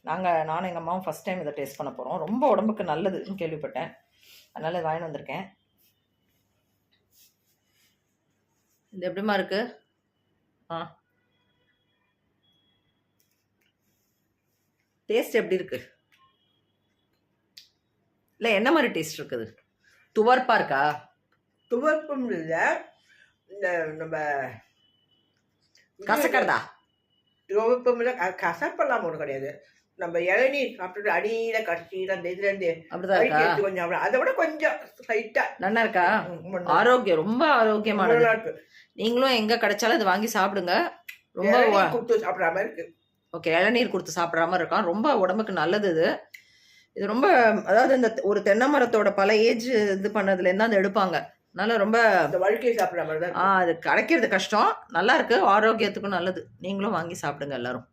நானும் எங்கள் அம்மாவும் ஃபஸ்ட் டைம் இதை டேஸ்ட் பண்ண போகிறோம். ரொம்ப உடம்புக்கு நல்லதுன்னு கேள்விப்பட்டேன், அதனால் வாங்கிட்டு வந்திருக்கேன். இது எப்படிமா இருக்கு? டேஸ்ட் எப்படி இருக்கு? இல்லை, என்ன மாதிரி டேஸ்ட் இருக்குது? துவர்ப்பா இருக்கா? துவர்ப்பும் இல்லை, இந்த நம்ம கசக்கிறதா? துவர்ப்பும் இல்லை, கசப்பெல்லாம் ஒன்றும் கிடையாது. நம்ம இளநீர் சாப்பிட்டு அடியில கடைசியில் அந்த இதுலேருந்து அப்படிதான் கொஞ்சம் அதை விட கொஞ்சம் லைட்டா நல்லா இருக்கா? ஆரோக்கியம், ரொம்ப ஆரோக்கியமானது. இருக்கு. நீங்களும் எங்க கிடைச்சாலும் இது வாங்கி சாப்பிடுங்க. ரொம்ப கொடுத்து சாப்பிட்ற மாதிரி இருக்கு. ஓகே, இளநீர் கொடுத்து சாப்பிட்ற மாதிரி இருக்கான். ரொம்ப உடம்புக்கு நல்லது இது. இது ரொம்ப, அதாவது இந்த ஒரு தென்னை மரத்தோட பல ஏஜ் இது பண்ணதுலேருந்து தான் அதை எடுப்பாங்க. அதனால ரொம்ப வாழ்க்கையை சாப்பிட்ற மாதிரி தான். அது கிடைக்கிறது கஷ்டம். நல்லா இருக்கு, ஆரோக்கியத்துக்கும் நல்லது. நீங்களும் வாங்கி சாப்பிடுங்க எல்லாரும்.